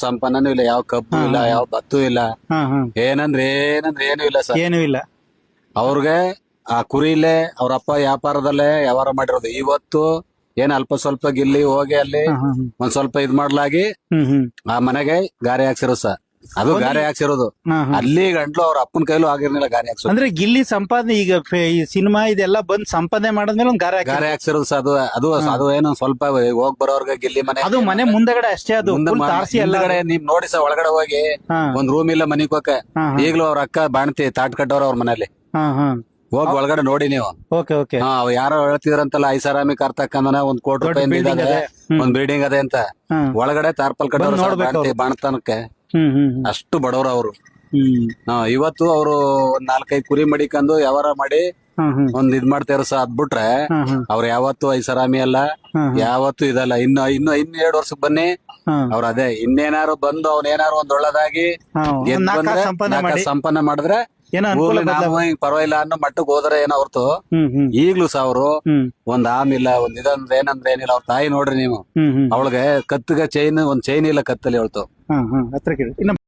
ಸಂಪನ್ನೂ ಇಲ್ಲ, ಯಾವ ಕಬ್ಬು ಇಲ್ಲ, ಯಾವ ಭತ್ತು ಇಲ್ಲ, ಹಾ ಹಾ ಏನಂದ್ರೆ ಏನು ಇಲ್ಲ ಸರ್. ಏನೂ ಇಲ್ಲ. ಅವ್ರಿಗೆ ಆ ಕುರಿಲೇ ಅವ್ರ ಅಪ್ಪ ವ್ಯಾಪಾರದಲ್ಲೇ ವ್ಯವಹಾರ ಮಾಡಿರೋದು. ಇವತ್ತು ಏನ್ ಅಲ್ಪ ಸ್ವಲ್ಪ ಗಿಲ್ಲಿ ಹೋಗಿ ಅಲ್ಲಿ ಹಾ ಹಾ ಒಂದ್ ಸ್ವಲ್ಪ ಇದ್ ಮಾಡ್ಲಾಗಿ ಆ ಮನೆಗೆ ಗಾರೆ ಹಾಕ್ಸಿರೋ ಸರ್. ಅದು ಗಾರೆ ಹಾಕ್ಸಿರೋದು. ಹಾ ಹಾ ಅಲ್ಲಿ ಗಂಟ್ಲು ಅವ್ರ ಅಪ್ಪನ ಕೈಲೂ ಆಗಿರ್ಲಿಲ್ಲ ಗಾರೆ ಹಾಕ್ಸೋದು. ಅಂದ್ರೆ ಗಿಲ್ಲಿ ಸಂಪಾದನೆ ಈಗ ಈ ಸಿನಿಮಾ ಇದೆಲ್ಲ ಬಂದ್ ಸಂಪಾದನೆ ಮಾಡಿದ್ಮೇಲೆ ಒಂದ್ ಗಾರೆ ಗಾರೆ ಹಾಕ್ಸಿರೋದು ಸರ್. ಅದು ಏನು ಸ್ವಲ್ಪ ಹೋಗ್ ಬರೋರ್ಗೆ ಗಿಲ್ಲಿ ಮನೆ ಅದು ಮನೆ ಮುಂದಗಡೆ ಅಷ್ಟೇ, ಅದು full ತಾರ್ಸಿ ಎಲ್ಲ. ಹಿಂದ್ಗಡೆ ನೀವ್ ನೋಡಿ ಸರ್, ಒಳಗಡೆ ಹೋಗಿ ಹಾ ಒಂದ್ ರೂಮ್ ಇಲ್ಲ ಮನಿಗ್ ಹೋಗಕ್ಕೆ. ಹಾ ಈಗ್ಲೂ ಅವ್ರ ಅಕ್ಕ ಬಾಣ್ತಿ ತಾಟ್ ಕಟ್ಟವ್ರ ಅವ್ರ ಮನೇಲಿ. ಹಾ ಹಾ ಹೋಗಿ ಒಳಗಡೆ ನೋಡಿ ನೀವು. Okay okay. ಹಾ ಯಾರೋ ಹೇಳ್ತಿದ್ರಂತಲ್ಲ, ಐಷಾರಾಮಿ ಕಾರ್ ತಕ್ಕಂದನ ಒಂದ್ ಕೋಟಿ ರೂಪಾಯಿ building ಅದೇ. ಒಂದ್ ಬಿಲ್ಡಿಂಗ್ ಅದೇ ಅಂತ. ಹಾ ಒಳಗಡೆ ತಾರ್ಪಲ್ ಕಟ್ಟವ್ರ ಬಂದ್ ನೋಡ್ಬೇಕು ಅವ್ರು. ಬಾಣತನಕ್ಕೆ. ಹ್ಮ್ ಅಷ್ಟು ಬಡವ್ರ ಅವ್ರು. ಹ್ಮ್ ಇವತ್ತು ಅವರು ಒಂದ್ 4-5 ಕುರಿ ಮಡಿಕೊಂಡು ವ್ಯವಹಾರ ಮಾಡಿ ಹ್ಮ್ ಹ್ಮ್ ಒಂದ್ ಇದ್ ಮಾಡ್ತಾರ ಸರ್. ಅದ್ ಬಿಟ್ರೆ ಹ್ಮ್ ಹ್ಮ್ ಅವ್ರು ಯಾವತ್ತು ಐಷಾರಾಮಿ ಅಲ್ಲ, ಹ್ಮ್ ಯಾವತ್ತು ಇದಲ್ಲ. ಇನ್ನು 2 ವರ್ಷಕ್ ಬನ್ನಿ ಹ್ಮ್ ಅವ್ರ ಅದೇ. ಇನ್ನೇನಾರು ಬಂದು ಅವ್ನೇನಾರು ಒಂದ್ ಒಳ್ಳೇದಾಗಿ ಒಂದ್ ಗೆದ್ದು ನಾಲ್ಕು ಬಂದ್ರೆ, ಸಂಪಾದನೆ ನಾಲ್ಕು ಮಾಡಿ ಸಂಪನ್ನ ಮಾಡಿದ್ರೆ ಏನೋ ಅನುಕೂಲ ಊರ್ಲಿ ನಾವು ಹಿಂಗ್ ಪರವಾಗಿಲ್ಲ ಅನ್ನೋ ಮಟ್ಟಕ್ಕೆ ಹೋದ್ರೆ ಏನೋ ಹೊರ್ತು. ಹ್ಮ್ ಈಗ್ಲೂ ಸಹ ಅವರು ಹ್ಮ್ ಒಂದ್ ಆಮಿಲ್ಲ, ಒಂದ್ ಇದಂದ್ರೆ ಏನಂದ್ರೆ ಏನಿಲ್ಲ. ಅವ್ರ ತಾಯಿ ನೋಡ್ರಿ ನೀವು, ಹ್ಮ್ ಹ್ಮ್ ಅವಳಿಗೆ ಕತ್ತಿಗೆ ಒಂದ್ ಚೈನ್ ಇಲ್ಲ ಕತ್ತಲ್ಲಿ ಹೇಳ್ತು. ಹಾ ಹಾ ಹತ್ರ ಕೇಳಿ.